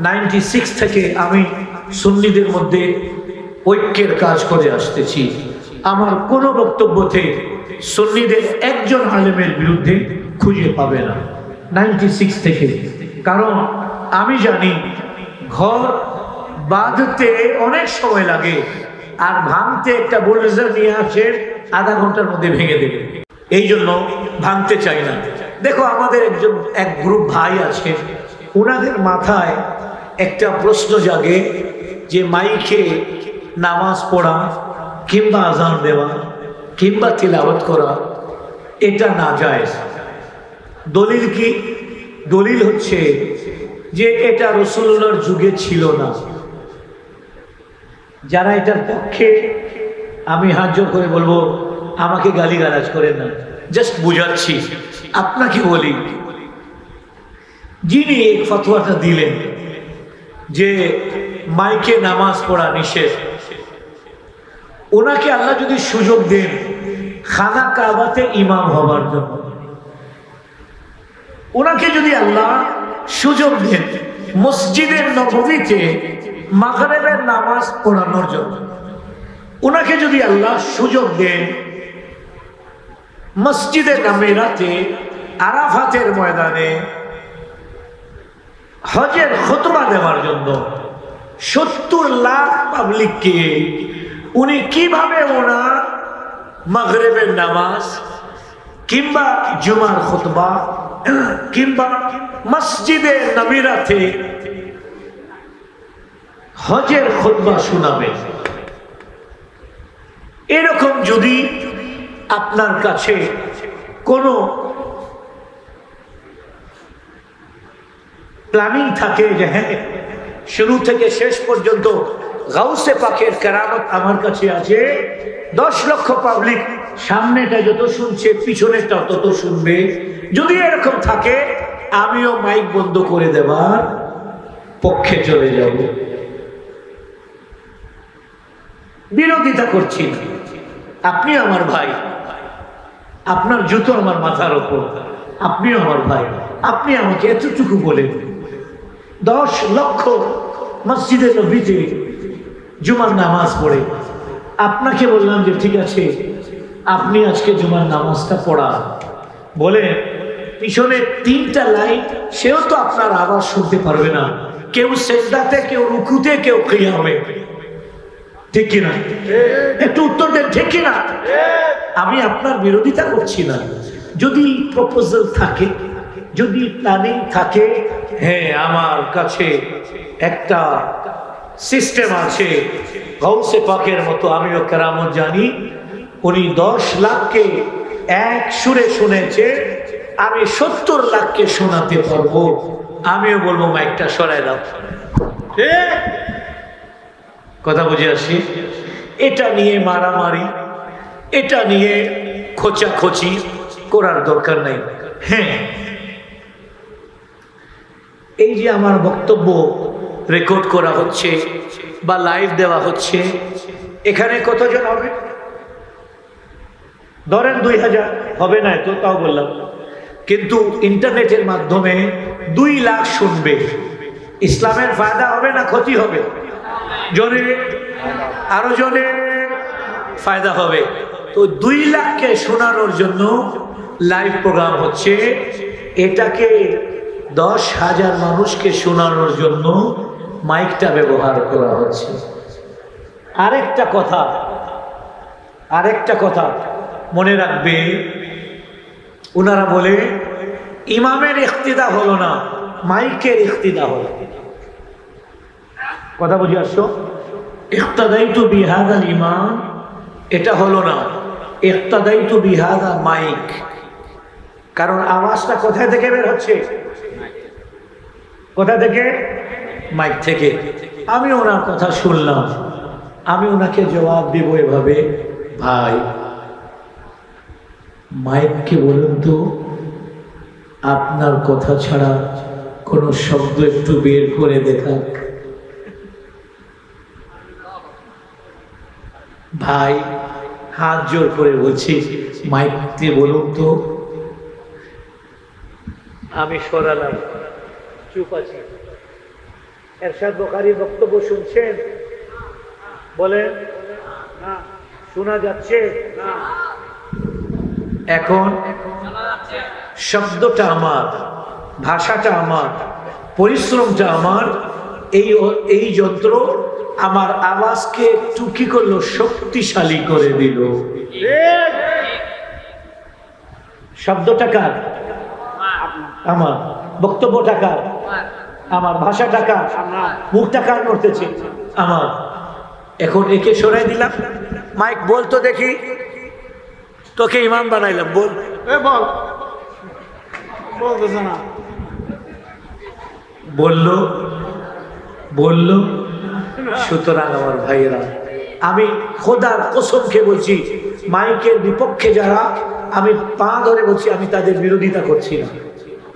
96 থেকে আমি সুন্নিদের মধ্যে ঐক্যের কাজ করে আসতেছি। আমার কোনো বক্তব্যতে সুন্নিদের একজন আলেমের বিরুদ্ধে খুঁজে পাবে না 96 থেকে। কারণ আমি জানি ঘর বাঁধতে অনেক সময় লাগে, আর ভাঙতে একটা বুলডোজার নিয়ে আসে আধা ঘন্টার মধ্যে ভেঙে দেবে। এই জন্য ভাঙতে চাই না। দেখো আমাদের এক গ্রুপ ভাই আছে, ওনাদের মাথায় একটা প্রশ্ন জাগে যে মাইকে নামাজ পড়া কিংবা আজান দেওয়া কিংবা তিলাওয়াত করা এটা নাজায়েজ। দলিল কি? দলিল হচ্ছে যে এটা রাসূলুল্লাহর যুগে ছিল না। যারা এটার পক্ষে, আমি হাত জোড় করে বলবো আমাকে গালিগালাজ করেন না, জাস্ট বুঝাচ্ছি আপনাকে। বলি যিনি এই ফতোয়াটা দিলেন যে মাইকে নামাজ পড়া নিষেধ, ওনাকে আল্লাহ যদি সুযোগ দেন খানা কাবাতে ইমাম হবার জন্য, ওনাকে যদি আল্লাহ সুযোগ দেন মসজিদের নববীতে মাগরিবের নামাজ পড়ানোর জন্য, ওনাকে যদি আল্লাহ সুযোগ দেন মসজিদে নামেরাতে আরাফাতের ময়দানে হজের খুতবা দেওয়ার জন্য 70 লাখ পাবলিককে উনি কিভাবে ওনার মাগরিবের নামাজ কিংবা জুমার খুতবা কিংবা মসজিদে নবীরাতে হজের খুতবা শোনাবে, এরকম যদি আপনার কাছে কোনো প্ল্যানিং থাকে যে হ্যাঁ শুরু থেকে শেষ পর্যন্ত গাউসে পাকের কেরামত আমার কাছে আছে, 10 লক্ষ পাবলিক সামনেটা যত শুনছে পিছনেটা তত শুনবে, যদি এরকম থাকে আমিও মাইক বন্ধ করে দেবার পক্ষে চলে যাব। বিরোধিতা করছি না, আপনি আমার ভাই, আপনার জুতো আমার মাথার ওপর, আপনিও আমার ভাই, আপনি আমাকে এতটুকু বলেন 10 লক্ষ মসজিদে নবীতে জুমার নামাজ পড়ে, আপনাকে বললাম যে ঠিক আছে আপনি আজকে জুমার নামাজটা পড়া, বলে পিছনে 3টা লাইন সেও তো আপনার আওয়াজ শুনতে পারবে না, কেউ সেজদাতে, কেউ রুকুতে, কেউ কিয়ামে, ঠিক কিনা? একটু উত্তর দেন, ঠিক কিনা? আমি আপনার বিরোধিতা করছি না। যদি প্রপোজাল থাকে, যদি প্ল্যানিং থাকে, হ্যাঁ আমার কাছে একটা সিস্টেম আছে, গাউসে পাকের মতো আমিও কেরামত জানি, উনি 10 লাখকে এক সুরে শুনেছে, আমি 70 লাখকে শোনাতে পারবো, আমিও বলবো মাইকটা সরাই দাও। কথা বুঝে আসি? এটা নিয়ে মারামারি, এটা নিয়ে খোঁচাখোঁচি করার দরকার নাই। হ্যাঁ, এই যে আমার বক্তব্য রেকর্ড করা হচ্ছে বা লাইভ দেওয়া হচ্ছে, এখানে কতজন হবে? ধরেন 2000 হবে না, তো তাও বললাম, কিন্তু ইন্টারনেটের মাধ্যমে 2 লাখ শুনবে। ইসলামের ফায়দা হবে না ক্ষতি হবে? জোরে, আরো জোরে ফায়দা হবে। তো 2 লাখকে শোনানোর জন্য লাইভ প্রোগ্রাম হচ্ছে, এটাকে 10,000 মানুষকে শোনানোর জন্য মাইকটা ব্যবহার করা হচ্ছে। আরেকটা কথা মনে রাখবে, ওনারা বলে ইমামের ইক্তিদা হলো না, মাইকের ইক্তিদা হলো। কথা বুঝে আসছো? ইক্তাদাইতু বিহাদাল ইমাম, এটা হলো না, ইক্তাদাইতু বিহাদা মাইক। কারণ আওয়াজটা কোথা থেকে বের হচ্ছে? কোথা থেকে? মাইক থেকে। আমি ওনার কথা শুনলাম, আমি ওনাকে জবাব দেব এভাবে, ভাই মাইককে বলুন তো আপনার কথা ছাড়া কোনো শব্দ একটু বের করে দেখাক। ভাই হাত জোর করে বলছি, মাইককে বলুন তো। আমি সরালাম, চুপ আছি। এরশাদ বুখারীর বক্তব্য শুনছেন? বলেন না। শোনা যাচ্ছে না? এখন শব্দটা আমার, ভাষাটা আমার, পরিশ্রমটা আমার। এই যন্ত্র আমার আওয়াজকে একটু কি করলো, শক্তিশালী করে দিল। শব্দটা কার? আমার। বক্তব্যটা কার? আমার। ভাষাটা কার? মুখটা কার করতেছে? আমার। এখন একে সরাই দিলাম, মাইক বলতো দেখি, তোকে ইমাম বানাইলাম, বল। বল, বলতেছে না। বললো। সুতরাং আমার ভাইয়েরা, আমি খোদার কসম খেয়ে বলছি, মাইকের বিপক্ষে যারা, আমি পা ধরে বলছি, আমি তাদের বিরোধিতা করছি না,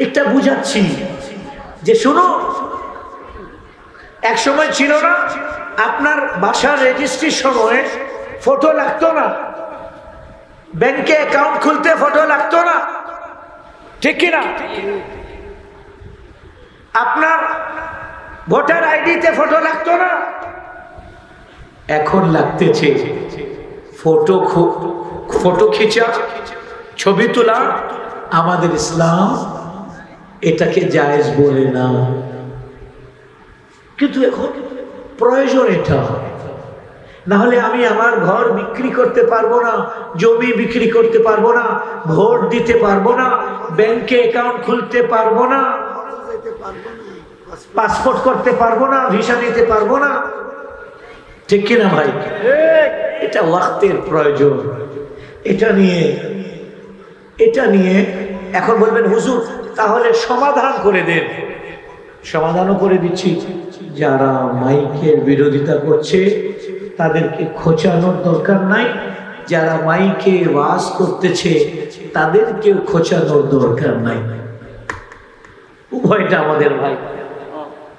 একটা বুঝাচ্ছি যে শোনো, এক সময় ছিল না আপনার বাসার রেজিস্ট্রির সময় ফটো লাগতো না, ব্যাংকে অ্যাকাউন্ট খুলতে ফটো লাগতো না, ঠিক কিনা? আপনার ভোটার আইডিতে ফটো লাগতো না, এখন লাগতেছে। ফটো খিচা, ছবি তোলা আমাদের ইসলাম এটাকে জায়েজ বলে না, কিন্তু এখন প্রয়োজন এটা। না হলে আমি আমার ঘর বিক্রি করতে পারবো না, জমি বিক্রি করতে পারবো না, ভোট দিতে পারবো না, ব্যাংকে অ্যাকাউন্ট খুলতে পারবো না, পাসপোর্ট করতে পারবো না, ভিসা নিতে পারবো না, ঠিক কিনা ভাই? এটা ওয়াক্তের প্রয়োজন। এটা নিয়ে এখন বলবেন হুজুর তাহলে সমাধান করে দেন। সমাধানও করে দিচ্ছি। যারা মাইকের বিরোধিতা করছে তাদেরকে খোঁচানোর দরকার নাই, যারা মাইকে ওয়াজ করতেছে তাদেরকেও খোঁচানোর দরকার নাই। উভয়টা আমাদের ভাই।